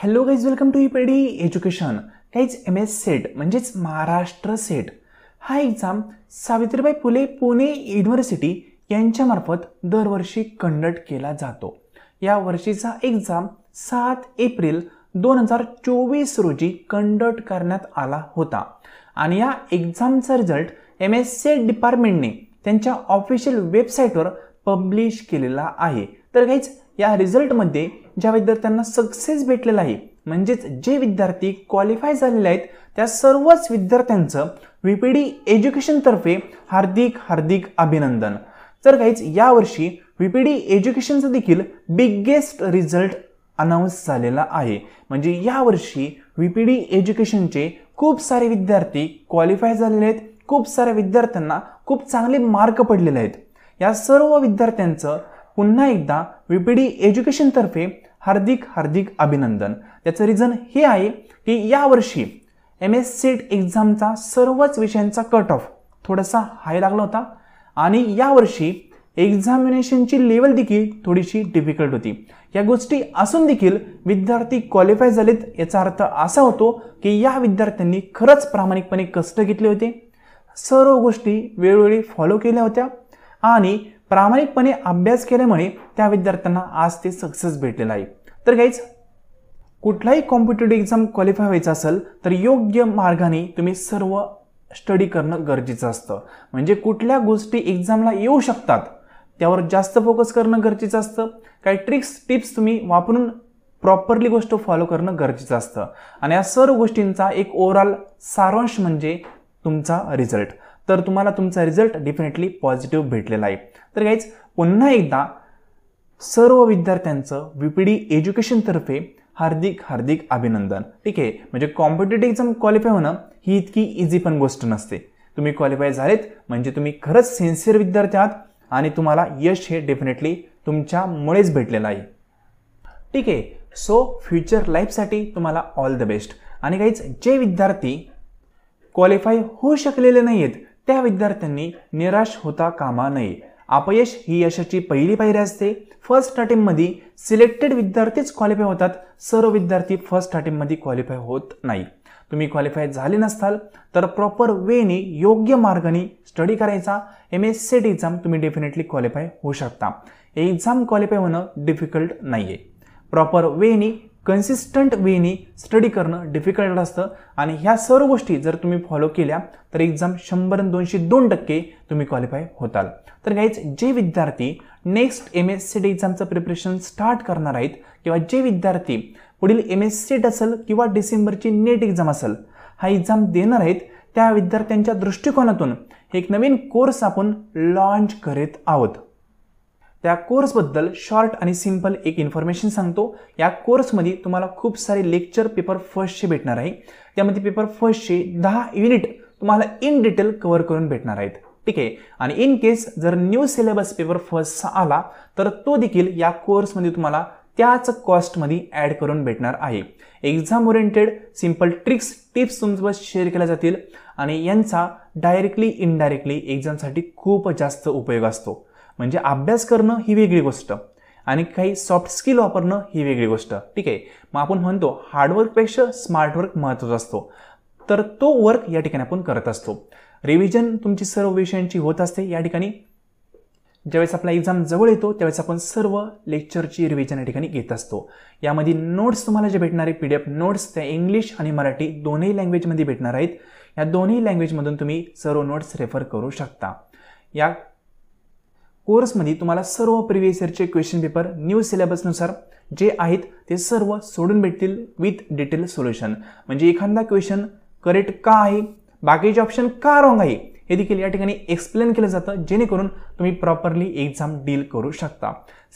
Hello guys, welcome to EPD education. Guys, MS set म्हणजेच Maharashtra set हा exam Savitribai Phule Pune university यांच्यामार्फत दरवर्षी कंडक्ट केला जातो. या वर्षीचा एक्झाम 7 एप्रिल 2024 रोजी कंडक्ट करण्यात आला होता आणि या एक्झामचा रिझल्ट MS सेट डिपार्टमेंटने त्यांच्या ऑफिशियल वेबसाईटवर पब्लिश केलेला आहे. तर गाईज, या रिझल्टमध्ये ज्या विद्यार्थ्यांना सक्सेस भेटलेला आहे म्हणजेच जे विद्यार्थी क्वालिफाय झालेले आहेत त्या सर्वच विद्यार्थ्यांचं VPD एज्युकेशन तर्फे हार्दिक अभिनंदन. तर गाईज, यावर्षी VPD एज्युकेशनचा देखील बिगेस्ट रिझल्ट अनाउन्स झालेला आहे. म्हणजे यावर्षी VPD एज्युकेशनचे खूप सारे विद्यार्थी क्वालिफाय झालेले आहेत. खूप साऱ्या विद्यार्थ्यांना खूप चांगले मार्क पडलेले आहेत. या सर्व विद्यार्थ्यांचं पुन्हा एकदा VPD एज्युकेशन तर्फे हार्दिक अभिनंदन. त्याचं रिझन हे आहे की यावर्षी MS सेट एक्झामचा सर्वच विषयांचा कट ऑफ थोडासा हाय लागला होता आणि यावर्षी एक्झामिनेशनची लेवल देखील थोडीशी डिफिकल्ट होती. या गोष्टी असून देखील विद्यार्थी क्वालिफाय झालेत. याचा अर्थ असा होतो की या विद्यार्थ्यांनी खरंच प्रामाणिकपणे कष्ट घेतले होते, सर्व गोष्टी वेळोवेळी फॉलो केल्या होत्या आणि प्रामाणिकपणे अभ्यास केल्यामुळे त्या विद्यार्थ्यांना आज ते सक्सेस भेटलेलं आहे. तर गाईज, कुठलाही कॉम्पिटेटिव्ह एक्झाम क्वालिफाय व्हायचं असेल तर योग्य मार्गाने तुम्ही सर्व स्टडी करणं गरजेचं असतं. म्हणजे कुठल्या गोष्टी एक्झामला येऊ शकतात त्यावर जास्त फोकस करणं गरजेचं असतं. काही टिप्स तुम्ही वापरून प्रॉपरली गोष्ट फॉलो करणं गरजेचं असतं आणि या सर्व गोष्टींचा एक ओव्हरऑल सारांश म्हणजे तुमचा रिझल्ट. तर तुम्हाला तुमचा रिझल्ट डेफिनेटली पॉझिटिव्ह भेटलेला आहे. तर गाईज, पुन्हा एकदा सर्व विद्यार्थ्यांचं VPD एज्युकेशन तर्फे हार्दिक अभिनंदन. ठीक आहे, म्हणजे कॉम्पिटेटिव्ह एक्झाम क्वालिफाय होणं ही इतकी इझी पण गोष्ट नसते. तुम्ही क्वालिफाय झालेत म्हणजे तुम्ही खरंच सिन्सिअर विद्यार्थी आहात आणि तुम्हाला यश हे डेफिनेटली तुमच्यामुळेच भेटलेलं आहे. ठीक आहे, सो फ्युचर लाईफसाठी तुम्हाला ऑल द बेस्ट. आणि गाईज, जे विद्यार्थी क्वालिफाय होऊ शकलेले नाही आहेत त्या विद्यार्थ्यांनी निराश होता कामा नये. अपयश ही यशाची पहिली पायरी असते. फर्स्ट अटेम्प्टमध्ये सिलेक्टेड विद्यार्थीच क्वालिफाय होतात. सर्व विद्यार्थी फर्स्ट अटेम्प्टमध्ये क्वालिफाय होत नाही. तुम्ही क्वालिफाय झाले नसताल तर प्रॉपर वेने योग्य मार्गाने स्टडी करायचा. MS सेट एक्झाम तुम्ही डेफिनेटली क्वालिफाय होऊ शकता. एक्झाम क्वालिफाय होणं डिफिकल्ट नाही आहे. प्रॉपर वेने कन्सिस्टंट वेने स्टडी करणं डिफिकल्ट असतं आणि ह्या सर्व गोष्टी जर तुम्ही फॉलो केल्या तर एक्झाम 100-202% तुम्ही क्वालिफाय होताल. तर गाईज, जे विद्यार्थी next MS set एक्झामचं preparation start करणार आहेत किंवा जे विद्यार्थी पुढील MS सेट असेल किंवा डिसेंबरची नेट एक्झाम असेल हा एक्झाम देणार आहेत त्या विद्यार्थ्यांच्या दृष्टिकोनातून एक नवीन कोर्स आपण लॉन्च करीत आहोत. त्या कोर्सबद्दल शॉर्ट आणि सिंपल एक इन्फॉर्मेशन सांगतो. या कोर्समध्ये तुम्हाला खूप सारे लेक्चर पेपर फर्स्टचे भेटणार आहे. त्यामध्ये पेपर फर्स्टचे 10 युनिट तुम्हाला इन डिटेल कव्हर करून भेटणार आहेत. ठीक आहे, आणि इन केस जर न्यू सिलेबस पेपर फर्स्टचा आला तर तो देखील या कोर्समध्ये तुम्हाला त्याच कॉस्टमध्ये ॲड करून भेटणार आहे. एक्झाम ओरिएंटेड सिंपल टिप्स तुमच्यासोबत शेअर केल्या जातील आणि यांचा डायरेक्टली इनडायरेक्टली एक्झामसाठी खूप जास्त उपयोग असतो. म्हणजे अभ्यास करणं ही वेगळी गोष्ट आणि काही सॉफ्ट स्किल वापरणं ही वेगळी गोष्ट. ठीक आहे, मग आपण म्हणतो हार्डवर्कपेक्षा स्मार्ट वर्क महत्त्वाचा असतो. तर तो वर्क या ठिकाणी आपण करत असतो. रिव्हिजन तुमची सर्व विषयांची होत असते. या ठिकाणी ज्यावेळेस आपला एक्झाम जवळ येतो त्यावेळेस आपण सर्व लेक्चरची रिव्हिजन या ठिकाणी घेत असतो. यामध्ये नोट्स तुम्हाला जे भेटणार आहे PDF नोट्स त्या इंग्लिश आणि मराठी दोन्ही लँग्वेजमध्ये भेटणार आहेत. या दोन्ही लँग्वेजमधून तुम्ही सर्व नोट्स रेफर करू शकता. या कोर्समध्ये तुम्हाला सर्व प्रिव्हियस इयरचे क्वेश्चन पेपर न्यू सिलेबसनुसार जे आहेत ते सर्व सोडून भेटतील विथ डिटेल सोल्युशन. म्हणजे एखादा क्वेश्चन करेक्ट का आहे, बाकीचे ऑप्शन का रॉंग आहे हे देखील या ठिकाणी एक्सप्लेन केलं जातं जेणेकरून तुम्ही प्रॉपरली एक्झाम डील करू शकता.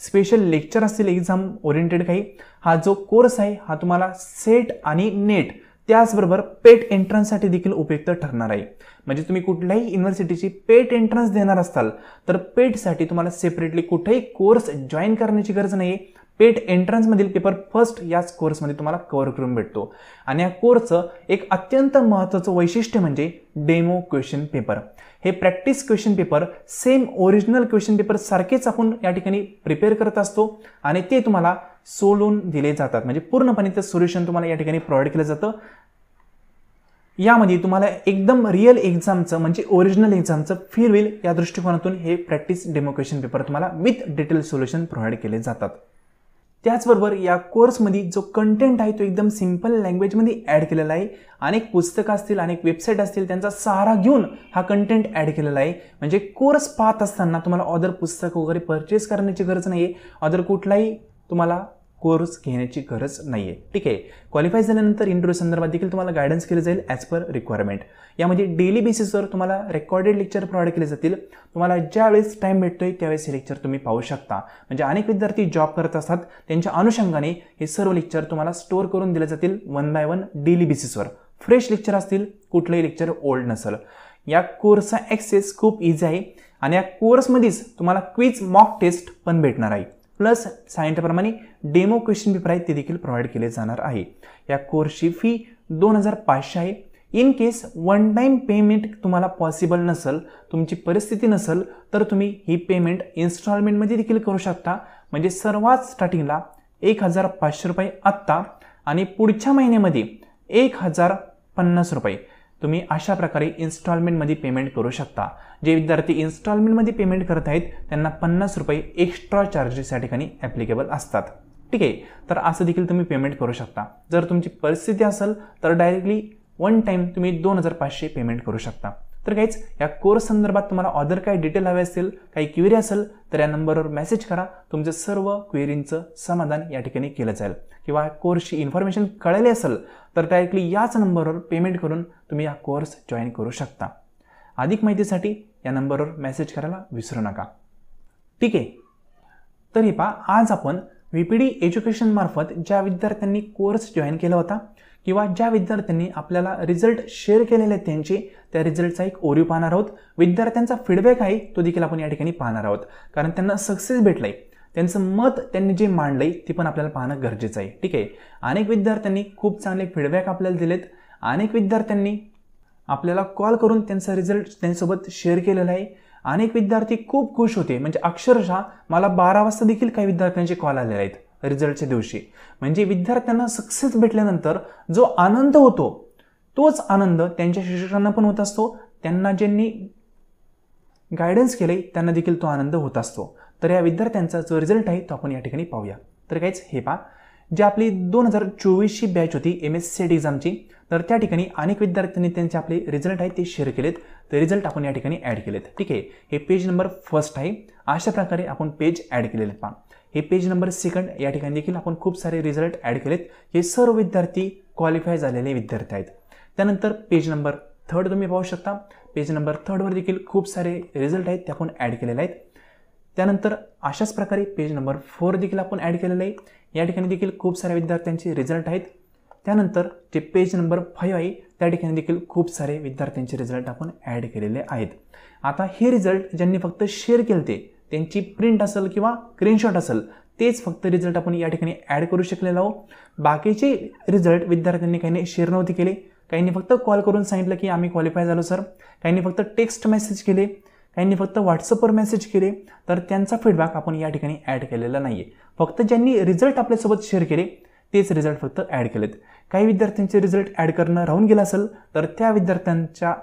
स्पेशल लेक्चर असतील एक्झाम ओरिएंटेड काही. हा जो कोर्स आहे हा तुम्हाला सेट आणि नेट त्याचबरोबर पेट एंट्रन्ससाठी देखील उपयुक्त ठरणार आहे. म्हणजे तुम्ही कुठल्याही युनिव्हर्सिटीची पेट एंट्रन्स देणार असाल तर पेटसाठी तुम्हाला सेपरेटली कुठेही कोर्स जॉईन करण्याची गरज नाही आहे. पेट एंट्रन्समधील पेपर फर्स्ट याच कोर्समध्ये तुम्हाला कव्हर करून भेटतो. आणि या कोर्सचं एक अत्यंत महत्त्वाचं वैशिष्ट्य म्हणजे डेमो क्वेश्चन पेपर. हे practice question paper same original question paper सारखेच आपण या ठिकाणी प्रिपेअर करत असतो आणि ते तुम्हाला सोडून दिले जातात. म्हणजे पूर्णपणे ते सोल्युशन तुम्हाला या ठिकाणी प्रोव्हाइड केलं जातं. यामध्ये तुम्हाला एकदम रिअल एक्झामचं म्हणजे ओरिजिनल एक्झामचं फील होईल या दृष्टिकोनातून हे प्रॅक्टिस डेमो क्वेश्चन पेपर तुम्हाला विथ डिटेल सोल्युशन प्रोव्हाइड केले जातात. त्याचबरोबर या कोर्समध्ये जो कंटेंट आहे तो एकदम सिंपल लँग्वेजमध्ये ॲड केलेला आहे. अनेक पुस्तकं असतील, अनेक वेबसाईट असतील, त्यांचा सहारा घेऊन हा कंटेंट ॲड केलेला आहे. म्हणजे कोर्स पाहत असताना तुम्हाला अदर पुस्तक वगैरे परचेस करण्याची गरज नाही आहे, अदर कुठलाही तुम्हाला कोर्स घेण्याची गरज नाही आहे. ठीक आहे. क्वालिफाय झाल्यानंतर इंटरव्ह्यू संदर्भात देखील तुम्हाला गायडन्स केलं जाईल ॲज पर रिक्वायरमेंट. यामध्ये डेली बेसिसवर तुम्हाला रेकॉर्डेड लेक्चर प्रोव्हाइड केले जातील. तुम्हाला ज्यावेळेस टाईम भेटतोय त्यावेळेस हे लेक्चर तुम्ही पाहू शकता. म्हणजे अनेक विद्यार्थी जॉब करत असतात, त्यांच्या अनुषंगाने हे सर्व लेक्चर तुम्हाला स्टोअर करून दिले जातील 1 बाय 1 डेली बेसिसवर. फ्रेश लेक्चर असतील, कुठलंही लेक्चर ओल्ड नसेल. या कोर्सचा ॲक्सेस खूप इझी आहे आणि या कोर्समध्येच तुम्हाला क्विज मॉक टेस्ट पण भेटणार आहे. प्लस सांगितल्याप्रमाणे डेमो क्वेश्चन पेपर आहेत ते देखील प्रोव्हाइड केले जाणार आहे. या कोर्सची फी 2500 आहे. In case one time payment तुम्हाला पॉसिबल नसेल, तुमची परिस्थिती नसेल, तर तुम्ही ही पेमेंट इन्स्टॉलमेंटमध्ये देखील करू शकता. म्हणजे सर्वात स्टार्टिंगला 1500 रुपये आत्ता आणि पुढच्या महिन्यामध्ये 1050 रुपये तुम्ही अशा प्रकारे इन्स्टॉलमेंटमध्ये पेमेंट करू शकता. जे विद्यार्थी इन्स्टॉलमेंटमध्ये पेमेंट करत आहेत त्यांना 50 रुपये एक्स्ट्रा चार्जेस या ठिकाणी ॲप्लिकेबल असतात. ठीक आहे. तर असं देखील तुम्ही पेमेंट करू शकता. जर तुमची परिस्थिती असेल तर डायरेक्टली वन टाईम तुम्ही 2500 पेमेंट करू शकता. तर काहीच या कोर्स संदर्भात तुम्हाला अदर काही डिटेल हवे असतील, काही क्वेरी असेल तर या नंबरवर मेसेज करा. तुमचं सर्व क्वेरींचं समाधान या ठिकाणी केलं जाईल. किंवा कोर्सची इन्फॉर्मेशन कळाली असेल तर डायरेक्टली याच नंबरवर पेमेंट करून तुम्ही हा कोर्स जॉईन करू शकता. अधिक माहितीसाठी या नंबरवर मेसेज करायला विसरू नका. ठीक आहे. तर हे पहा, आज आपण VPD एज्युकेशन मार्फत ज्या विद्यार्थ्यांनी कोर्स जॉईन केला होता किंवा ज्या विद्यार्थ्यांनी आपल्याला रिझल्ट शेअर केलेले आहेत त्यांचे, त्या रिझल्टचा एक ओव्हरव्ह्यू पाहणार आहोत. विद्यार्थ्यांचा फीडबॅक आहे तो देखील आपण या ठिकाणी पाहणार आहोत. कारण त्यांना सक्सेस भेटलाय, त्यांचं मत त्यांनी जे मांडलंय ते पण आपल्याला पाहणं गरजेचं आहे. ठीक आहे. अनेक विद्यार्थ्यांनी खूप चांगले फीडबॅक आपल्याला दिलेत. अनेक विद्यार्थ्यांनी आपल्याला कॉल करून त्यांचा रिझल्ट त्यांच्यासोबत शेअर केलेला आहे. अनेक विद्यार्थी खूप खुश होते. म्हणजे अक्षरशः मला 12 वाजता देखील काही विद्यार्थ्यांचे कॉल आलेले आहेत रिझल्टच्या दिवशी. म्हणजे विद्यार्थ्यांना सक्सेस भेटल्यानंतर जो आनंद होतो तोच आनंद त्यांच्या शिक्षकांना पण होत असतो. त्यांना ज्यांनी गायडन्स केले त्यांना देखील तो आनंद होत असतो. तर या विद्यार्थ्यांचा जो रिझल्ट आहे तो आपण या ठिकाणी पाहूया. तर काहीच हे पहा, जे आपली 2024ची बॅच होती MSCET एक्झामची, तर त्या ठिकाणी अनेक विद्यार्थ्यांनी त्यांचे आपले रिझल्ट आहेत ते शेअर केलेत. ते रिझल्ट आपण या ठिकाणी ॲड केलेत. ठीक आहे. हे पेज नंबर फर्स्ट आहे. अशा प्रकारे आपण पेज ॲड केलेले पहा. हे पेज नंबर सेकंड, या ठिकाणी देखील आपण खूप सारे रिझल्ट ॲड केलेत. हे सर्व विद्यार्थी क्वालिफाय झालेले विद्यार्थी आहेत. त्यानंतर पेज नंबर थर्ड तुम्ही पाहू शकता. पेज नंबर थर्डवर देखील खूप सारे रिझल्ट आहेत ते आपण ॲड केलेले आहेत. त्यानंतर अशाच प्रकारे पेज नंबर 4 देखील आपण ॲड केलेलं आहे. या ठिकाणी देखील खूप साऱ्या विद्यार्थ्यांचे रिझल्ट आहेत. त्यानंतर जे पेज नंबर 5 आहे त्या ठिकाणी देखील खूप सारे विद्यार्थ्यांचे रिझल्ट आपण ॲड केलेले आहेत. आता हे रिझल्ट ज्यांनी फक्त शेअर केले त्यांची प्रिंट असेल किंवा स्क्रीनशॉट असेल तेच फक्त रिझल्ट आपण या ठिकाणी ॲड करू शकलेलो आहोत. बाकीचे रिझल्ट विद्यार्थ्यांनी काहींनी शेअर नव्हते केले, काहींनी फक्त कॉल करून सांगितलं की आम्ही क्वालिफाय झालो सर, काहींनी फक्त टेक्स्ट मेसेज केले, काहींनी फक्त व्हॉट्सअपवर मेसेज केले. तर त्यांचा फीडबॅक आपण या ठिकाणी ॲड केलेला नाही आहे. फक्त ज्यांनी रिझल्ट आपल्यासोबत शेअर केले तेच रिझल्ट फक्त ॲड केलेत. काही विद्यार्थ्यांचे रिझल्ट ॲड करणं राहून गेलं असेल तर त्या विद्यार्थ्यांच्या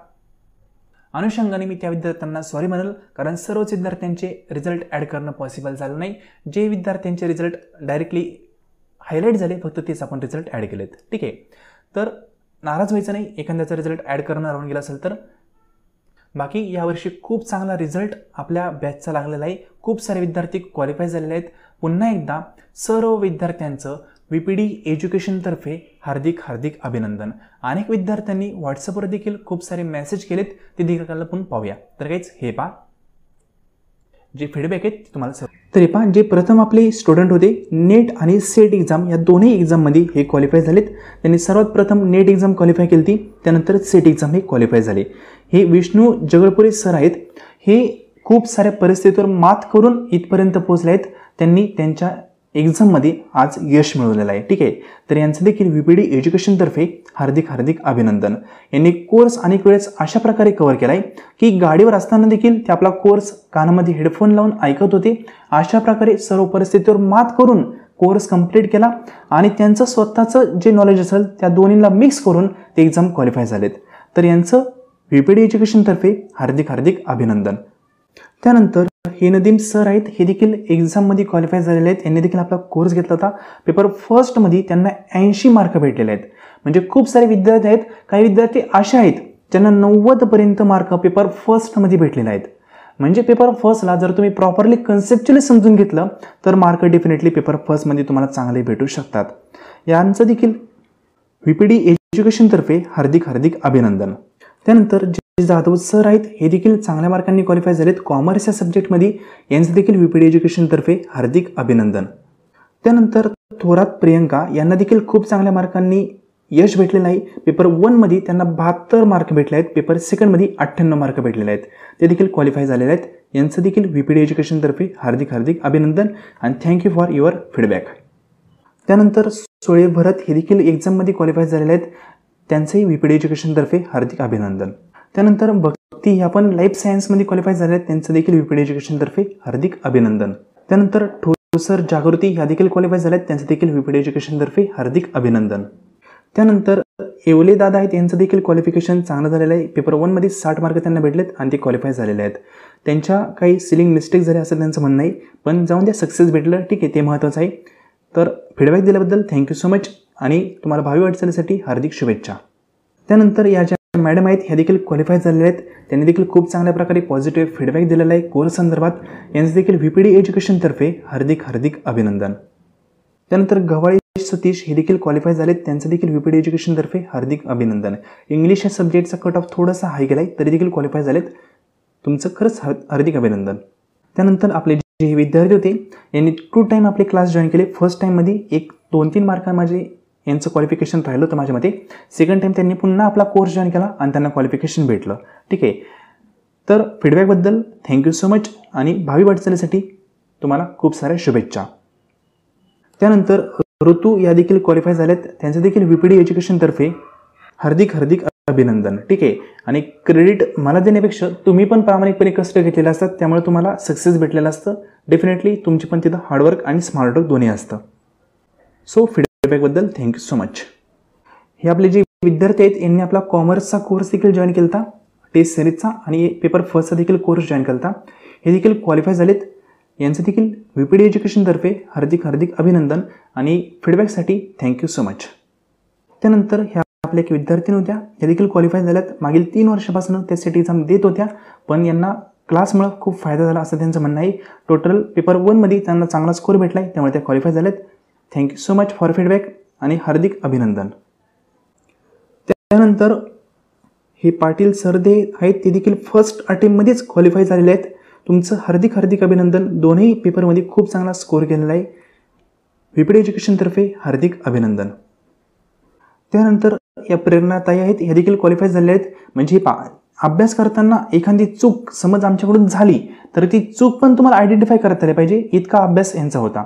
अनुषंगाने मी त्या विद्यार्थ्यांना सॉरी म्हणाल, कारण सर्वच विद्यार्थ्यांचे रिझल्ट ॲड करणं पॉसिबल झालं नाही. जे विद्यार्थ्यांचे रिझल्ट डायरेक्टली हायलाईट झाले फक्त तेच आपण रिझल्ट ॲड केलेत. ठीक आहे. तर नाराज व्हायचं नाही एखाद्याचा रिझल्ट ॲड करणं राहून गेला असेल तर. बाकी यावर्षी खूप चांगला रिझल्ट आपल्या बॅचचा लागलेला आहे. खूप सारे विद्यार्थी क्वालिफाय झालेले आहेत. पुन्हा एकदा सर्व विद्यार्थ्यांचं VPD एज्युकेशनतर्फे हार्दिक हार्दिक अभिनंदन. अनेक विद्यार्थ्यांनी व्हॉट्सअपवर देखील खूप सारे मेसेज केलेत, ते देखील आपण पाहूया. तर काहीच हे पहा, जे फीडबॅक आहेत ते तुम्हाला तर हे पहा, जे प्रथम आपले स्टुडंट होते नेट आणि सेट एक्झाम या दोन्ही एक्झाममध्ये हे क्वालिफाय झालेत. त्यांनी सर्वात प्रथम नेट एक्झाम क्वालिफाय केली होती, त्यानंतर सेट एक्झाम हे क्वालिफाय झाले. हे विष्णू जगळपुरे सर आहेत. हे खूप साऱ्या परिस्थितीवर मात करून इथपर्यंत पोहोचले आहेत. त्यांनी त्यांच्या एक्झाममध्ये आज यश मिळवलेलं आहे. ठीक आहे, तर यांचं देखील VPD एज्युकेशनतर्फे हार्दिक हार्दिक अभिनंदन. यांनी कोर्स अनेक वेळेस अशा प्रकारे कव्हर केला आहे की गाडीवर असताना देखील ते आपला कोर्स कानामध्ये हेडफोन लावून ऐकत होते. अशा प्रकारे सर्व परिस्थितीवर मात करून कोर्स कंप्लीट केला आणि त्यांचं स्वतःचं जे नॉलेज असेल त्या दोन्हीला मिक्स करून ते एक्झाम क्वालिफाय झालेत. तर यांचं VPD एज्युकेशनतर्फे हार्दिक हार्दिक अभिनंदन. त्यानंतर हे नदीम सर आहेत, हे देखील एक्झाममध्ये क्वालिफाय झालेले आहेत. यांनी देखील आपला कोर्स घेतला होता. पेपर फर्स्टमध्ये त्यांना 80 मार्क भेटलेले आहेत. म्हणजे खूप सारे विद्यार्थी आहेत, काही विद्यार्थी असे आहेत ज्यांना 90पर्यंत मार्क पेपर फर्स्टमध्ये भेटलेले आहेत. म्हणजे पेपर फर्स्टला जर तुम्ही प्रॉपरली कन्सेप्च्युअली समजून घेतलं तर मार्क डेफिनेटली पेपर फर्स्टमध्ये तुम्हाला चांगले भेटू शकतात. यांचं देखील VPD एज्युकेशनतर्फे हार्दिक हार्दिक अभिनंदन. त्यानंतर जे जाधव सर आहेत, हे देखील चांगल्या मार्कांनी क्वालिफाय झालेत कॉमर्स या सब्जेक्टमध्ये. यांचं देखील VPD एज्युकेशनतर्फे हार्दिक अभिनंदन. त्यानंतर थोरात प्रियंका यांना देखील खूप चांगल्या मार्कांनी यश भेटलेलं आहे. पेपर 1मध्ये त्यांना 72 मार्क भेटले आहेत. पेपर सेकंडमध्ये 98 मार्क भेटलेले आहेत. ते देखील क्वालिफाय झालेले आहेत. यांचं देखील VPD एज्युकेशनतर्फे हार्दिक हार्दिक अभिनंदन आणि थँक्यू फॉर युअर फीडबॅक. त्यानंतर सोळे भरत हे देखील एक्झाममध्ये क्वालिफाय झालेले आहेत. त्यांचंही VPD एज्युकेशनतर्फे हार्दिक अभिनंदन. त्यानंतर भक्ती ह्या पण लाईफ सायन्समध्ये क्वालिफाय झाले आहेत. त्यांचं देखील VPD एज्युकेशनतर्फे हार्दिक अभिनंदन. त्यानंतर ठोसर जागृती ह्या देखील क्वालिफाय झाल्या आहेत. त्यांचं देखील VPD एज्युकेशनतर्फे हार्दिक अभिनंदन. त्यानंतर येवले दादा आहेत, यांचं देखील क्वालिफिकेशन चांगलं झालेलं आहे. पेपर 1मध्ये 60 मार्क त्यांना भेटलेत आणि ते क्वालिफाय झालेले आहेत. त्यांच्या काही सिलिंग मिस्टेक झाल्या असं त्यांचं म्हणणं आहे, पण जाऊन द्या, सक्सेस भेटलं, ठीक आहे, ते महत्त्वाचं आहे. तर फीडबॅक दिल्याबद्दल थँक्यू सो मच आणि तुम्हाला भावी वाटचालीसाठी हार्दिक शुभेच्छा. त्यानंतर या ज्या मॅडम आहेत ह्या देखील क्वालिफाय झालेल्या आहेत. त्यांनी देखील खूप चांगल्या प्रकारे पॉझिटिव्ह फीडबॅक दिलेला आहे कोर्स संदर्भात. यांचं देखील VPD एज्युकेशनतर्फे हार्दिक हार्दिक अभिनंदन. त्यानंतर गव्हाळे सतीश हे देखील क्वालिफाय झालेत. त्यांचं देखील VPD एज्युकेशनतर्फे हार्दिक अभिनंदन. इंग्लिश या सब्जेक्टचा कट ऑफ थोडासा हाय गेला आहे, तरी देखील क्वालिफाय झालेत. तुमचं खरंच हार्दिक अभिनंदन. त्यानंतर आपले जे विद्यार्थी होते यांनी 2 टाईम आपले क्लास जॉईन केले. फर्स्ट टाईममध्ये 1-2-3 मार्क माझे यांचं क्वालिफिकेशन राहिलं होतं माझ्या मते. सेकंड टाईम त्यांनी पुन्हा आपला कोर्स जॉईन केला आणि त्यांना क्वालिफिकेशन भेटलं. ठीक आहे, तर फीडबॅकबद्दल थँक्यू सो मच आणि भावी वाटचालीसाठी तुम्हाला खूप साऱ्या शुभेच्छा. त्यानंतर ऋतू या देखील क्वालिफाय झाल्यात. त्यांचं देखील VPD एज्युकेशनतर्फे हार्दिक हार्दिक अभिनंदन. ठीक आहे, आणि क्रेडिट मला देण्यापेक्षा तुम्ही पण प्रामाणिकपणे कष्ट घेतलेले असतात, त्यामुळे तुम्हाला सक्सेस भेटलेलं असतं. डेफिनेटली तुमची पण तिथं हार्डवर्क आणि स्मार्टवर्क दोन्ही असतं. सो फीडबॅकबद्दल थँक्यू सो मच. हे आपले जे विद्यार्थी आहेत यांनी आपला कॉमर्सचा कोर्स देखील जॉईन केला होता, टेस्ट सिरीजचा, आणि पेपर फर्स्टचा देखील कोर्स जॉईन केला होता. हे देखील क्वालिफाय झालेत. यांचं देखील VPD एज्युकेशनतर्फे हार्दिक हार्दिक अभिनंदन आणि फीडबॅकसाठी थँक्यू सो मच. त्यानंतर ह्या आपल्या एक विद्यार्थी होत्या, त्या देखील क्वालिफाय झाल्यात. मागील 3 वर्षापासून त्यासाठी एक्झाम देत होत्या, पण यांना क्लासमुळे खूप फायदा झाला असं त्यांचं म्हणणं आहे. टोटल पेपर 1मध्ये त्यांना चांगला स्कोर भेटला आहे, त्यामुळे त्या क्वालिफाय झाल्यात. Thank you so much for feedback आणि हार्दिक अभिनंदन. त्यानंतर हे पाटील सरदे आहेत, ते देखील फर्स्ट अटेम्प्टमध्येच क्वालिफाय झालेले आहेत. तुमचं हार्दिक हार्दिक अभिनंदन. दोन्ही पेपरमध्ये खूप चांगला स्कोर केलेला आहे. VPD एज्युकेशनतर्फे हार्दिक अभिनंदन. त्यानंतर या प्रेरणाताई आहेत, ह्या देखील क्वालिफाय झालेल्या आहेत. म्हणजे अभ्यास करताना एखादी चूक समज आमच्याकडून झाली तर ती चूक पण तुम्हाला आयडेंटिफाय करता आली पाहिजे, इतका अभ्यास यांचा होता.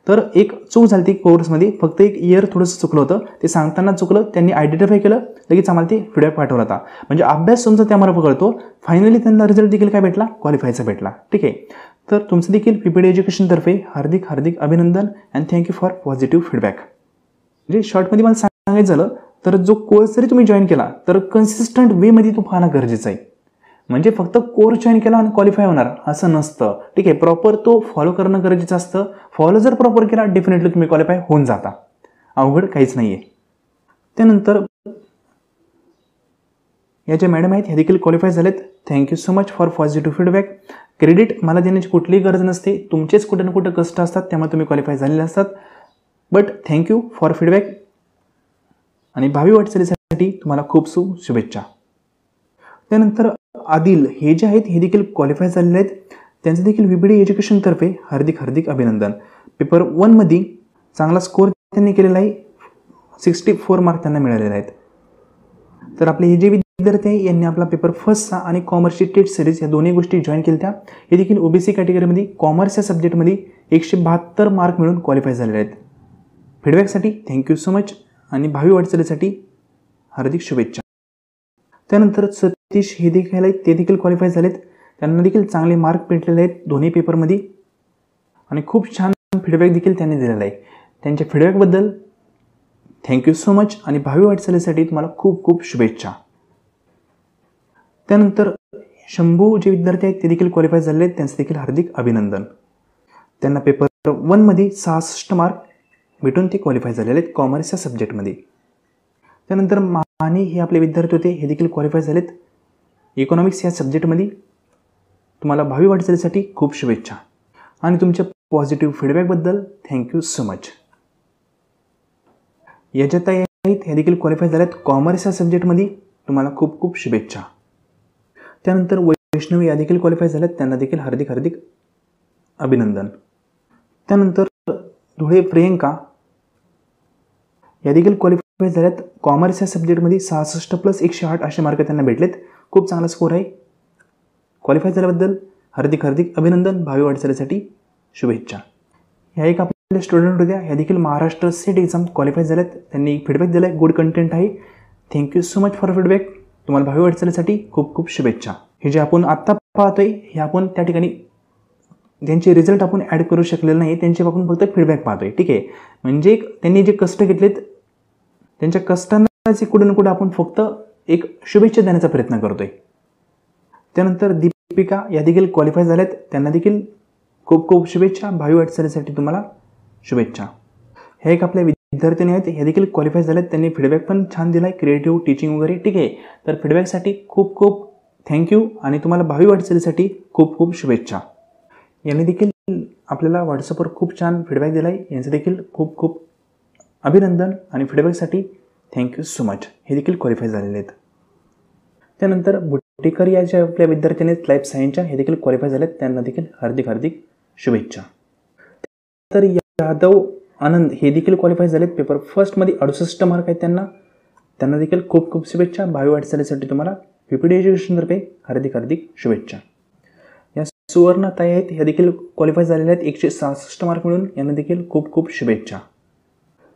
तर एक चूक झाली ती कोर्समध्ये, फक्त एक इयर थोडंसं चुकलं होतं, ते सांगताना चुकलं, त्यांनी आयडेंटिफाय केलं, लगेच आम्हाला ते फीडबॅक पाठवला होता. म्हणजे अभ्यास तुमचा त्यामुळे पकडतो. फायनली त्यांना रिझल्ट देखील काय भेटला, क्वालिफायचा भेटला. ठीक आहे, तर तुमचं देखील VPD एज्युकेशनतर्फे हार्दिक हार्दिक अभिनंदन and thank you for positive feedback. म्हणजे शॉर्टमध्ये मला सांगायचं झालं तर जो कोर्स जरी तुम्ही जॉईन केला तर कन्सिस्टंट वेमध्ये तो पाहणं गरजेचं आहे. म्हणजे फक्त कोर्स जॉईन केला आणि क्वालिफाय होणार असं नसतं. ठीक आहे, प्रॉपर तो फॉलो करणं गरजेचं असतं. फॉलो जर प्रॉपर केला डेफिनेटली तुम्ही क्वालिफाय होऊन जाता. अवघड काहीच नाही आहे. त्यानंतर या ज्या मॅडम आहेत ह्या देखील क्वालिफाय झालेत. Thank you so much for positive feedback. Credit मला देण्याची कुठलीही गरज नसते, तुमचेच कुठे ना कुठे कष्ट असतात, त्यामुळे तुम्ही क्वालिफाय झालेले असतात. बट थँक्यू फॉर फीडबॅक आणि भावी वाटचालीसाठी तुम्हाला खूप शुभेच्छा. त्यानंतर आदिल हे जे आहेत हे देखील क्वालिफाय झालेले आहेत. त्यांचं देखील VPD एज्युकेशनतर्फे हार्दिक हार्दिक अभिनंदन. पेपर 1मध्ये चांगला स्कोर त्यांनी केलेला आहे. 64 मार्क त्यांना मिळालेले आहेत. तर आपले हे जे विद्यार्थी आहे यांनी आपला पेपर फर्स्टचा आणि कॉमर्सची टेट सिरीज या दोन्ही गोष्टी जॉईन केल्या. हे देखील ओबीसी कॅटेगरीमध्ये कॉमर्स या सब्जेक्टमध्ये 172 मार्क मिळून क्वालिफाय झालेले आहेत. फीडबॅकसाठी थँक्यू सो मच आणि भावी वाटचालीसाठी हार्दिक शुभेच्छा. त्यानंतर सतीश हे देखील आहेत, ते देखील क्वालिफाय झालेत. त्यांना देखील चांगले मार्क भेटलेले आहेत दोन्ही पेपरमध्ये आणि खूप छान फीडबॅक देखील त्यांनी दिलेला आहे. त्यांच्या फीडबॅकबद्दल थँक्यू सो मच आणि भावी वाटचालीसाठी तुम्हाला खूप खूप शुभेच्छा. त्यानंतर शंभू जे विद्यार्थी आहेत ते देखील क्वालिफाय झालेले आहेत, त्यांचं देखील हार्दिक अभिनंदन. त्यांना पेपर 1मध्ये 66 मार्क भेटून ते क्वालिफाय झालेले आहेत कॉमर्स या सब्जेक्टमध्ये. त्यानंतर माने हे आपले विद्यार्थी होते, हे देखील क्वालिफाय झालेत इकॉनॉमिक्स या सब्जेक्टमध्ये. तुम्हाला भावी वाटचालीसाठी खूप शुभेच्छा आणि तुमच्या पॉझिटिव्ह फीडबॅकबद्दल थँक्यू सो मच. याच्यात आहेत हे देखील क्वालिफाय झालेत कॉमर्स या सब्जेक्टमध्ये. तुम्हाला खूप खूप शुभेच्छा. त्यानंतर वैष्णवी या देखील क्वालिफाय झाल्यात, त्यांना देखील हार्दिक हार्दिक अभिनंदन. त्यानंतर धुळे प्रियंका या देखील क्वालिफाय झाल्यात कॉमर्स या सब्जेक्टमध्ये. 66+108 असे मार्क त्यांना भेटलेत. खूप चांगला स्कोर आहे. क्वालिफाय झाल्याबद्दल हार्दिक हार्दिक अभिनंदन. भावी वाटचालीसाठी शुभेच्छा. ह्या एक आपल्या स्टुडंट होत्या, ह्या देखील महाराष्ट्र सेट एक्झाम क्वालिफाय झाल्यात. त्यांनी फीडबॅक दिला आहे, गुड कंटेंट आहे. Thank you so much for feedback. तुम्हाला भावी वाटचालीसाठी खूप खूप शुभेच्छा. हे जे आपण आत्ता पाहतोय हे आपण त्या ठिकाणी ज्यांचे रिझल्ट आपण ॲड करू शकलेलं नाही त्यांचे आपण फक्त फीडबॅक पाहतोय. ठीक आहे, म्हणजे त्यांनी जे कष्ट घेतलेत त्यांच्या कष्टांनाच कुठे ना कुठे आपण फक्त एक शुभेच्छा देण्याचा प्रयत्न करतोय. त्यानंतर दीपिका या देखील क्वालिफाय झाल्यात, त्यांना देखील खूप खूप शुभेच्छा. भावी वाटचालीसाठी तुम्हाला शुभेच्छा. हे एक आपल्या विद्यार्थ्यांनी आहेत, हे देखील क्वालिफाय झालेत. त्यांनी फीडबॅक पण छान दिला आहे, क्रिएटिव्ह टीचिंग वगैरे. ठीक आहे, तर फीडबॅकसाठी खूप खूप थँक्यू आणि तुम्हाला भावी वाटचालीसाठी खूप खूप शुभेच्छा. यांनी देखील आपल्याला व्हॉट्सअपवर खूप छान फीडबॅक दिला आहे, यांचं देखील खूप खूप अभिनंदन आणि फीडबॅकसाठी थँक्यू सो मच. हे देखील क्वालिफाय झालेले आहेत. त्यानंतर बुटेकर या ज्या आपल्या विद्यार्थ्यांनी लाईफ सायन्सच्या हे देखील क्वालिफाय झालेत, त्यांना देखील हार्दिक हार्दिक शुभेच्छा. तर यादव आनंद हे देखील क्वालिफाय झालेत. पेपर फर्स्टमध्ये 68 मार्क आहेत त्यांना देखील खूप खूप शुभेच्छा. भावी वाटचालीसाठी तुम्हाला पीपीडी एज्युकेशनतर्फे हार्दिक हार्दिक शुभेच्छा. या सुवर्णाताई आहेत, ह्या देखील क्वालिफाय झालेल्या आहेत 166 मार्क मिळून. यांना देखील खूप खूप शुभेच्छा.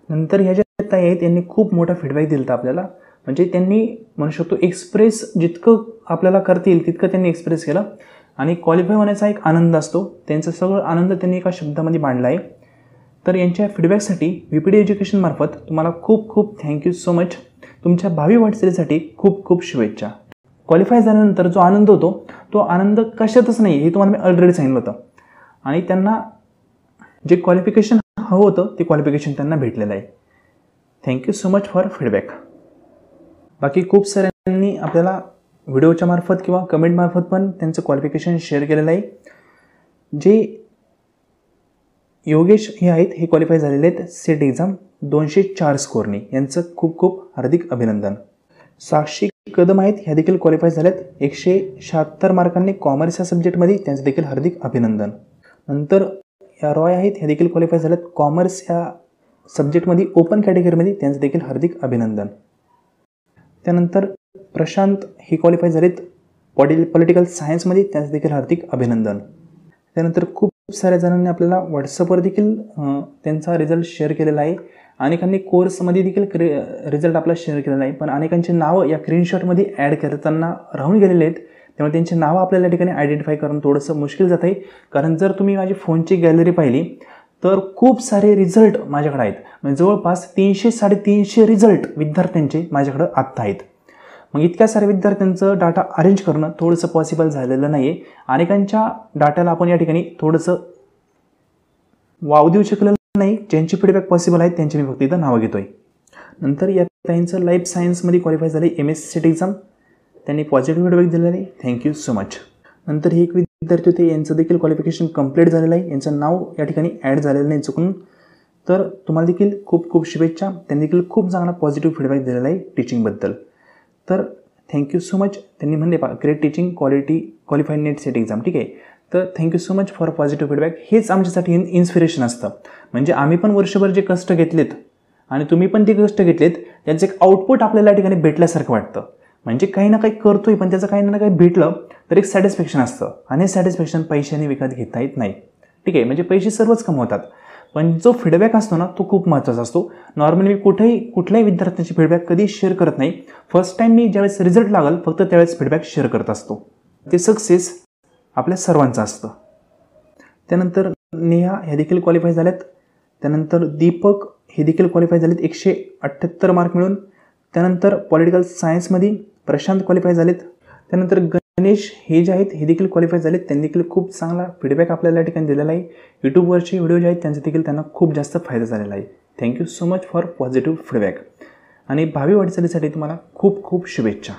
नंतर ह्या ज्या ताई आहेत यांनी खूप मोठा फीडबॅक दिला आपल्याला, म्हणजे त्यांनी म्हणू शकतो एक्सप्रेस जितकं आपल्याला करता येईल तितकं त्यांनी एक्सप्रेस केलं आणि क्वालिफाय होण्याचा एक आनंद असतो, त्यांचा सगळं आनंद त्यांनी एका शब्दामध्ये मांडला आहे. तर यांच्या फीडबॅकसाठी पीपीडी एज्युकेशनमार्फत तुम्हाला खूप खूप थँक्यू सो मच. तुमच्या भावी वाटचालीसाठी खूप खूप शुभेच्छा. क्वालिफाय झाल्यानंतर जो आनंद होतो तो आनंद कशातच नाही हे तुम्हाला मी ऑलरेडी सांगितलं होतं आणि त्यांना जे क्वालिफिकेशन हवं होतं ते क्वालिफिकेशन त्यांना भेटलेलं आहे. Thank you so much for feedback. बाकी खूप साऱ्यांनी आपल्याला व्हिडिओच्या मार्फत किंवा कमेंटमार्फत पण त्यांचं क्वालिफिकेशन शेअर केलेलं आहे. जे योगेश हे आहेत हे क्वालिफाय झालेले आहेत सेट एक्झाम 204 स्कोरनी, यांचं खूप खूप हार्दिक अभिनंदन. साक्षी कदम आहेत, ह्या देखील क्वालिफाय झाल्यात 176 मार्कांनी कॉमर्स या सब्जेक्टमध्ये, त्यांचं देखील हार्दिक अभिनंदन. नंतर या रॉय आहेत, ह्या देखील क्वालिफाय झाल्यात कॉमर्स या सब्जेक्टमध्ये ओपन कॅटेगरीमध्ये, त्यांचं देखील हार्दिक अभिनंदन. त्यानंतर प्रशांत हे क्वालिफाय झालेत पॉलिटिकल सायन्समध्ये, त्यांचं देखील हार्दिक अभिनंदन. त्यानंतर खूप साऱ्या जणांनी आपल्याला व्हॉट्सअपवर देखील त्यांचा रिझल्ट शेअर केलेला आहे. अनेकांनी कोर्समध्ये देखील रिझल्ट आपला शेअर केलेला आहे, पण अनेकांची नावं या स्क्रीनशॉटमध्ये ॲड करताना राहून गेलेले आहेत. त्यामुळे त्यांची नावं आपल्याला या ठिकाणी आयडेंटिफाय करणं थोडंसं मुश्किल जात आहे. कारण जर तुम्ही माझी फोनची गॅलरी पाहिली तर खूप सारे रिझल्ट माझ्याकडे आहेत, म्हणजे जवळपास 300-350 रिझल्ट विद्यार्थ्यांचे माझ्याकडं आत्ता आहेत. मग इतक्या साऱ्या विद्यार्थ्यांचं डाटा अरेंज करणं थोडंसं पॉसिबल झालेलं नाही आहे. अनेकांच्या डाटाला आपण या ठिकाणी थोडंसं वाव देऊ शकलेलं नाही. ज्यांची फीडबॅक पॉसिबल आहेत त्यांची मी फक्त इथं नावं घेतोय. नंतर या त्यांचं लाईफ सायन्समध्ये क्वालिफाय झाले MS सेट एक्झाम, त्यांनी पॉझिटिव्ह फीडबॅक दिलेला आहे. Thank you so much. नंतर हे एक विद्यार्थी होते, यांचं देखील क्वालिफिकेशन कंप्लीट झालेलं आहे. यांचं नाव या ठिकाणी ॲड झालेलं नाही चुकून, तर तुम्हाला देखील खूप खूप शुभेच्छा. त्यांनी देखील खूप चांगला पॉझिटिव्ह फीडबॅक दिलेला आहे टीचिंगबद्दल. तर थँक्यू सो मच. त्यांनी म्हणले great teaching qualified net set exam. ठीक आहे, तर thank you so much for positive feedback. हेच आमच्यासाठी इन्स्पिरेशन असतं. म्हणजे आम्ही पण वर्षभर जे कष्ट घेतलेत आणि तुम्ही पण ते कष्ट घेतलेत त्यांचं एक आउटपुट आपल्याला या ठिकाणी भेटल्यासारखं वाटतं. म्हणजे काही ना काही करतोय पण त्याचं काही ना काही भेटलं तर एक सॅटिस्फॅक्शन असतं आणि हे सॅटिस्फॅक्शन पैशाने विकत घेता येत नाही. ठीक आहे, म्हणजे पैसे सर्वच कमवतात पण जो फीडबॅक असतो ना तो खूप महत्त्वाचा असतो. नॉर्मली मी कुठल्याही विद्यार्थ्यांची फीडबॅक कधी शेअर करत नाही. फर्स्ट टाईम मी ज्यावेळेस रिझल्ट लागल फक्त त्यावेळेस फीडबॅक शेअर करत असतो. ते सक्सेस आपल्या सर्वांचं असतं. त्यानंतर नेहा हे देखील क्वालिफाय झाल्यात. त्यानंतर दीपक हे देखील क्वालिफाय झालेत 178 मार्क मिळून. त्यानंतर पॉलिटिकल सायन्समध्ये प्रशांत क्वालिफाय झालेत. त्यानंतर गणेश हे जे आहेत हे देखील क्वालिफाय झालेत. त्यांनी देखील खूप चांगला फीडबॅक आपल्याला या ठिकाणी दिलेला आहे. यूट्यूबवरचे व्हिडिओ जे आहेत त्यांचा देखील त्यांना खूप जास्त फायदा झालेला आहे. Thank you so much for positive feedback आणि भावी वाटचालीसाठी तुम्हाला खूप खूप शुभेच्छा.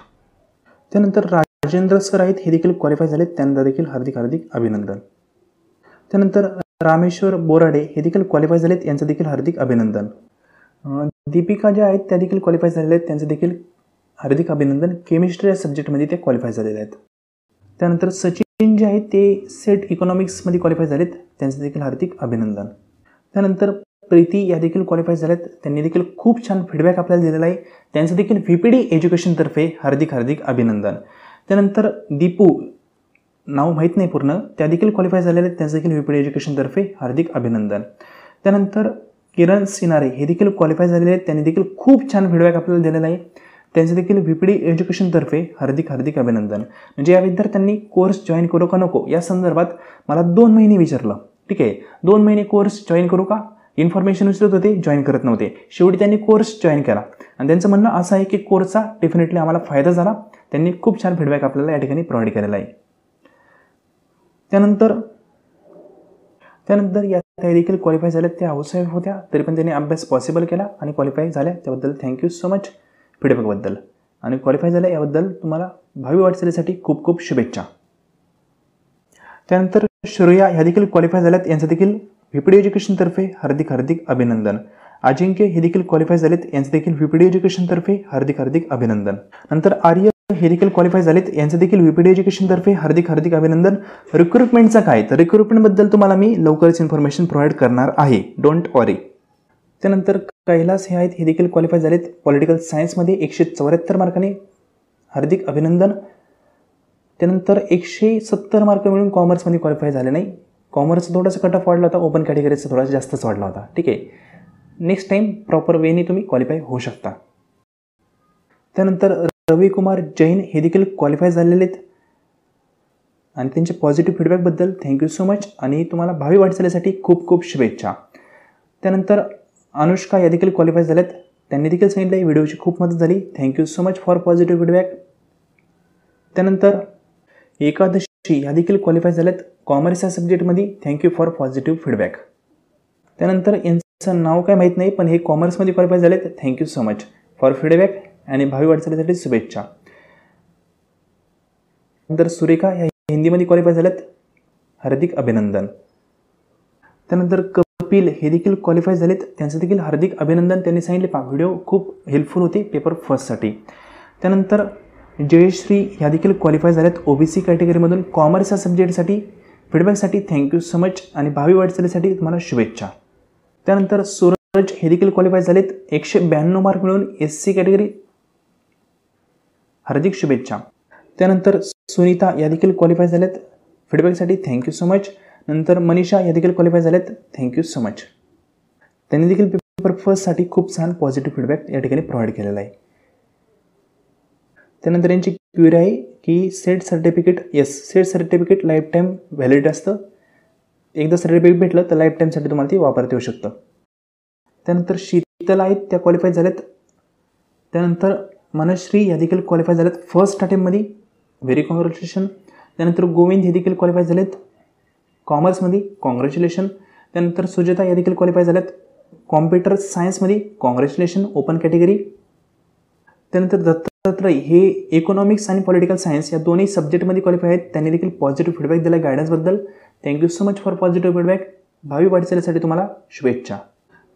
त्यानंतर राजेंद्र सर आहेत हे देखील क्वालिफाय झालेत. त्यांना देखील हार्दिक हार्दिक अभिनंदन. त्यानंतर रामेश्वर बोराडे हे देखील क्वालिफाय झालेत. यांचं देखील हार्दिक अभिनंदन. दीपिका ज्या आहेत त्या देखील क्वालिफाय झालेल्या आहेत. त्यांचं देखील हार्दिक अभिनंदन. केमिस्ट्री या सब्जेक्टमध्ये ते क्वालिफाय झालेले आहेत. त्यानंतर सचिन जे आहेत ते सेट इकॉनॉमिक्समध्ये क्वालिफाय झालेत. त्यांचं देखील हार्दिक अभिनंदन. त्यानंतर प्रीती या देखील क्वालिफाय झाल्यात. त्यांनी देखील खूप छान फीडबॅक आपल्याला दिलेला आहे. त्यांचं देखील VPD एज्युकेशनतर्फे हार्दिक हार्दिक अभिनंदन. त्यानंतर दीपू नाव माहीत नाही पूर्ण, त्या देखील क्वालिफाय झालेले आहेत. त्यांचं देखील VPD एज्युकेशनतर्फे हार्दिक अभिनंदन. त्यानंतर किरण सिनारे हे देखील क्वालिफाय झालेले आहेत. त्यांनी देखील खूप छान फीडबॅक आपल्याला दिलेला आहे. त्यांचं देखील VPD एज्युकेशनतर्फे हार्दिक हार्दिक अभिनंदन. म्हणजे या विद्यार्थ्यांनी कोर्स जॉईन करू का नको या संदर्भात मला 2 महिने विचारलं. ठीक आहे, 2 महिने कोर्स जॉईन करू का, इन्फॉर्मेशन विचारत होते, जॉईन करत नव्हते. शेवटी त्यांनी कोर्स जॉईन केला आणि त्यांचं म्हणणं असं आहे की कोर्सचा डेफिनेटली आम्हाला फायदा झाला. त्यांनी खूप छान फीडबॅक आपल्याला या ठिकाणी प्रोव्हाइड केलेला आहे. त्यानंतर या त्या देखील क्वालिफाय झाल्या. त्या हाऊसवाईफ होत्या तरी पण त्यांनी अभ्यास पॉसिबल केला आणि क्वालिफाय झाल्या. त्याबद्दल थँक्यू सो मच फीडबॅकबद्दल. आणि क्वालिफाय झाल्या याबद्दल तुम्हाला भावी वाटचालीसाठी खूप खूप शुभेच्छा. त्यानंतर श्रेया ह्या देखील क्वालिफाय झाल्यात. यांचं देखील VPD एज्युकेशनतर्फे हार्दिक हार्दिक अभिनंदन. अजिंक्य हे देखील क्वालिफाय झालेत. यांचं देखील VPD एज्युकेशनतर्फे हार्दिक हार्दिक अभिनंदन. नंतर आर्य हे देखील क्वालिफाय झालेत. यांचं देखील VPD एज्युकेशनतर्फे हार्दिक हार्दिक अभिनंदन. रिक्रुटमेंटचं काय, तर रिक्रुटमेंटबद्दल तुम्हाला मी लवकरच इन्फॉर्मेशन प्रोव्हाइड करणार आहे, डोंट वरी. त्यानंतर कैलास हे आहेत हे देखील क्वालिफाय झालेत. पॉलिटिकल सायन्समध्ये 174 मार्कांनी हार्दिक अभिनंदन. त्यानंतर 170 मार्क मिळून कॉमर्समध्ये क्वालिफाय झाले नाही. कॉमर्सचा थोडासा कट ऑफ वाढला होता, ओपन कॅटेगरीचा थोडासा जास्तच वाढला होता. ठीक आहे, नेक्स्ट टाईम प्रॉपर वेने तुम्ही क्वालिफाय होऊ शकता. त्यानंतर रविकुमार जैन हे देखील क्वालिफाय झालेले आहेत आणि त्यांचे पॉझिटिव्ह फीडबॅकबद्दल थँक्यू सो मच आणि तुम्हाला भावी वाटचालीसाठी खूप खूप शुभेच्छा. त्यानंतर अनुष्का या देखील क्वालिफाय झाल्यात. त्यांनी देखील सांगितलं व्हिडिओची खूप मदत झाली. Thank you so much for positive feedback. त्यानंतर एकादशी ह्या देखील क्वालिफाय झाल्यात कॉमर्स या सब्जेक्टमध्ये. Thank you for positive feedback. त्यानंतर यांचं नाव काय माहीत नाही पण हे कॉमर्समध्ये क्वालिफाय झालेत. Thank you so much for feedback आणि भावी वाटचालीसाठी शुभेच्छा. नंतर सुरेखा ह्या हिंदीमध्ये क्वालिफाय झाल्यात. हार्दिक अभिनंदन. त्यानंतर कपिल हे देखील क्वालिफाय झालेत. त्यांचं देखील हार्दिक अभिनंदन. त्यांनी सांगितले व्हिडिओ खूप हेल्पफुल होते पेपर फर्स्टसाठी. त्यानंतर जयश्री ह्या देखील क्वालिफाय झाल्यात OBC कॅटेगरीमधून कॉमर्स या सब्जेक्टसाठी. फीडबॅकसाठी थँक्यू सो मच आणि भावी वाटचालीसाठी तुम्हाला शुभेच्छा. त्यानंतर सूरज हे देखील क्वालिफाय झालेत. 192 मार्क मिळून SC कॅटेगरी. हार्दिक शुभेच्छा. त्यानंतर सुनीता या देखील क्वालिफाय झाल्यात. फीडबॅकसाठी थँक्यू सो मच. नंतर मनीषा या देखील क्वालिफाय झाल्यात. Thank you so much. त्यांनी देखील पेपर फर्स्टसाठी खूप छान पॉझिटिव्ह फीडबॅक या ठिकाणी प्रोव्हाइड केलेला आहे. त्यानंतर यांची क्वेरी आहे की set certificate life time valid असतं. एकदा सर्टिफिकेट भेटलं तर लाईफ टाईमसाठी तुम्हाला ती वापरता येऊ शकतं. त्यानंतर शीतल आहेत त्या क्वालिफाय झाल्यात. त्यानंतर मनश्री या देखील क्वालिफाय झाल्यात फर्स्ट अटेम्प्टमध्ये. Very congratulation. त्यानंतर गोविंद हे देखील क्वालिफाय झालेत कॉमर्समध्ये. कॉंग्रॅच्युलेशन. त्यानंतर सुजाता या देखील क्वालिफाय झाल्यात कॉम्प्युटर सायन्समध्ये. Congratulation open category. त्यानंतर दत्तात्रय हे इकॉनॉमिक्स आणि पॉलिटिकल सायन्स या दोन्ही सब्जेक्टमध्ये क्वालिफाय आहेत. त्यांनी देखील पॉझिटिव्ह फीडबॅक दिला गायडन्सबद्दल. Thank you so much for positive feedback. भावी वाटचालीसाठी तुम्हाला शुभेच्छा.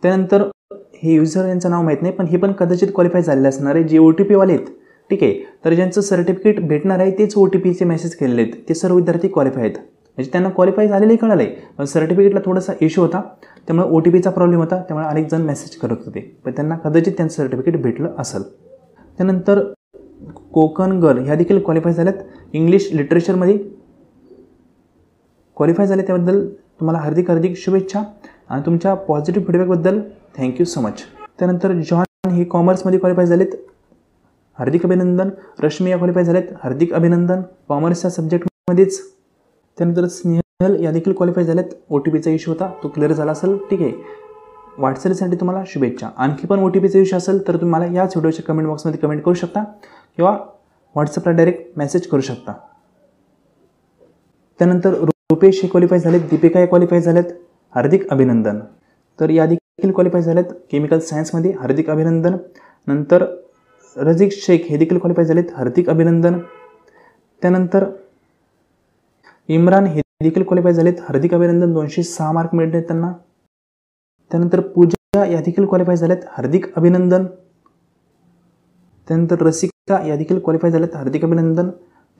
त्यानंतर हे युजर यांचं नाव माहीत नाही पण हे पण कदाचित क्वालिफाय झालेले असणार आहे जे OTP वाले आहेत. ठीक आहे, तर ज्यांचं सर्टिफिकेट भेटणार आहे तेच OTPचे मेसेज केलेले आहेत. ते सर्व विद्यार्थी क्वालिफाय आहेत. म्हणजे त्यांना क्वालिफाय झालेले कळालं आहे पण सर्टिफिकेटला थोडासा इश्यू होता त्यामुळे OTPचा प्रॉब्लेम होता. त्यामुळे अनेक जण मेसेज करत होते पण त्यांना कदाचित त्यांचं सर्टिफिकेट भेटलं असेल. त्यानंतर कोकण गर्ल ह्या देखील क्वालिफाय झाल्यात. इंग्लिश लिटरेचरमध्ये क्वालिफाय झाले, त्याबद्दल तुम्हाला हार्दिक हार्दिक शुभेच्छा आणि तुमच्या पॉझिटिव्ह फीडबॅकबद्दल थँक्यू सो मच. त्यानंतर जॉन हे कॉमर्समध्ये क्वालिफाय झालेत, हार्दिक अभिनंदन. रश्मी या क्वालिफाय झालेत, हार्दिक अभिनंदन कॉमर्सच्या सब्जेक्टमध्येच. त्यानंतर स्नेहल या देखील क्वालिफाय झालेत. OTPचा इश्यू होता, तो क्लिअर झाला असेल. ठीक आहे, वाटचालीसाठी तुम्हाला शुभेच्छा. आणखी पण OTPचा इश्यू असेल तर तुम्ही मला याच व्हिडिओच्या कमेंट बॉक्समध्ये कमेंट करू शकता किंवा व्हॉट्सअपला डायरेक्ट मेसेज करू शकता. त्यानंतर रुपेश हे क्वालिफाय झालेत, दीपिका हे क्वालिफाय झालेत, हार्दिक अभिनंदन. तर या देखील क्वालिफाय झालेत केमिकल सायन्समध्ये, हार्दिक अभिनंदन. नंतर रझीक शेख हे देखील क्वालिफाय झालेत, हार्दिक अभिनंदन. त्यानंतर इम्रान हे देखील क्वालिफाय झालेत, हार्दिक अभिनंदन. 206 मार्क मिळते त्यांना. त्यानंतर पूजा या देखील क्वालिफाय झालेत, हार्दिक अभिनंदन. त्यानंतर रसिका या देखील क्वालिफाय झालेत, हार्दिक अभिनंदन.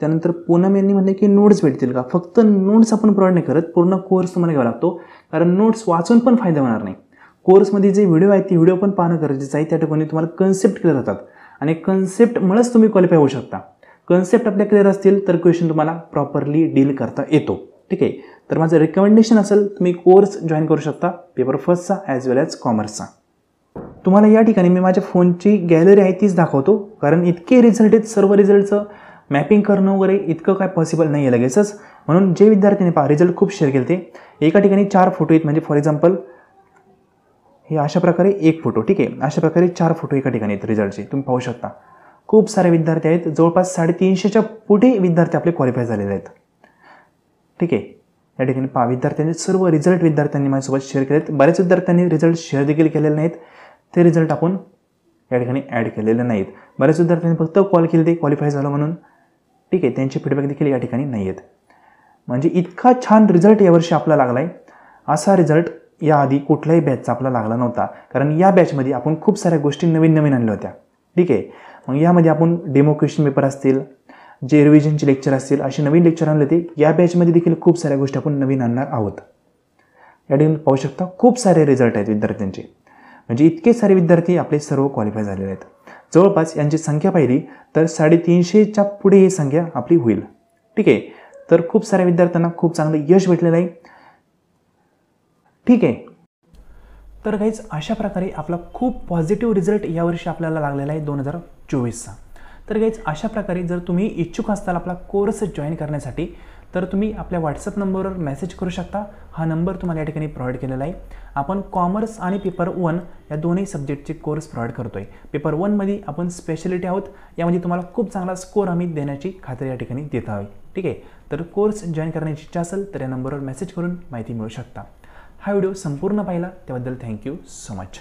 त्यानंतर पूनम यांनी म्हणले की नोट्स भेटतील का. फक्त नोट्स आपण प्रोव्हाइड नाही करत, पूर्ण कोर्स तुम्हाला घ्यावा लागतो, कारण नोट्स वाचून पण फायदा होणार नाही. कोर्समध्ये जे व्हिडिओ आहेत ते व्हिडिओ पण पाहणं गरजेचं आहे. त्या ठिकाणी तुम्हाला कन्सेप्ट क्लिअर होतात आणि कन्सेप्टमुळेच तुम्ही क्वालिफाय होऊ शकता. कन्सेप्ट आपल्या क्लिअर असतील तर क्वेश्चन तुम्हाला प्रॉपरली डील करता येतो. ठीक आहे, तर माझं रिकमेंडेशन असेल तुम्ही कोर्स जॉईन करू शकता, पेपर फर्स्टचा ॲज वेल ॲज कॉमर्सचा. तुम्हाला या ठिकाणी मी माझ्या फोनची गॅलरी आहे तीच दाखवतो, कारण इतके रिझल्ट आहेत, सर्व रिझल्टचं मॅपिंग करणं वगैरे इतकं काय पॉसिबल नाही आहे लगेचच. म्हणून जे विद्यार्थ्यांनी रिझल्ट खूप शेअर केले ते एका ठिकाणी 4 फोटो आहेत. म्हणजे फॉर एक्झाम्पल हे अशा प्रकारे 1 फोटो. ठीक आहे, अशा प्रकारे 4 फोटो एका ठिकाणी आहेत रिझल्टचे, तुम्ही पाहू शकता. खूप सारे विद्यार्थी आहेत, जवळपास 350च्या पुढे विद्यार्थी आपले क्वालिफाय झालेले आहेत. ठीक आहे, या ठिकाणी विद्यार्थ्यांचे सर्व रिझल्ट विद्यार्थ्यांनी माझ्यासोबत शेअर केलेत. बऱ्याच विद्यार्थ्यांनी रिझल्ट शेअर देखील केलेले नाहीत, ते रिझल्ट आपण या ठिकाणी ॲड केलेले नाहीत. बऱ्याच विद्यार्थ्यांनी फक्त कॉल केले ते क्वालिफाय झालं म्हणून. ठीक आहे, त्यांचे फीडबॅक देखील या ठिकाणी नाही आहेत. म्हणजे इतका छान रिझल्ट यावर्षी आपला लागला आहे, असा रिझल्ट याआधी कुठल्याही बॅचचा आपला लागला नव्हता. कारण या बॅचमध्ये आपण खूप साऱ्या गोष्टी नवीन नवीन आणल्या होत्या. ठीक आहे, मग यामध्ये आपण डेमो क्वेश्चन पेपर असतील, जे रिव्हिजनचे लेक्चर असतील, असे नवीन लेक्चर आणले होते. या बॅचमध्ये देखील खूप साऱ्या गोष्टी आपण नवीन आणणार आहोत. या ठिकाणी पाहू शकता खूप सारे रिझल्ट आहेत विद्यार्थ्यांचे. म्हणजे इतके सारे विद्यार्थी आपले सर्व क्वालिफाय झालेले आहेत. जवळपास यांची संख्या पाहिली तर 350च्या पुढे ही संख्या आपली होईल. ठीक आहे, तर खूप साऱ्या विद्यार्थ्यांना खूप चांगलं यश भेटलेलं आहे. ठीक आहे, तर गाईज अशा प्रकारे आपला खूप पॉझिटिव्ह रिझल्ट यावर्षी आपल्याला लागलेला आहे 2024चा. तर गाईज अशा प्रकारे जर तुम्ही इच्छुक असताल आपला कोर्स जॉईन करण्यासाठी तर तुम्ही आपल्या व्हॉट्सअप नंबरवर मेसेज करू शकता. हा नंबर तुम्हाला या ठिकाणी प्रोव्हाइड केलेला आहे. आपण कॉमर्स आणि पेपर 1 या दोन्ही सब्जेक्टचे कोर्स प्रोव्हाइड करतो आहे. पेपर 1मध्ये आपण स्पेशलिटी आहोत, यामध्ये तुम्हाला खूप चांगला स्कोर आम्ही देण्याची खात्री या ठिकाणी देत आहोत. ठीक आहे, तर कोर्स जॉईन करण्याची इच्छा असेल तर या नंबरवर मेसेज करून माहिती मिळू शकता. हा व्हिडिओ संपूर्ण पाहिला त्याबद्दल थँक्यू सो मच.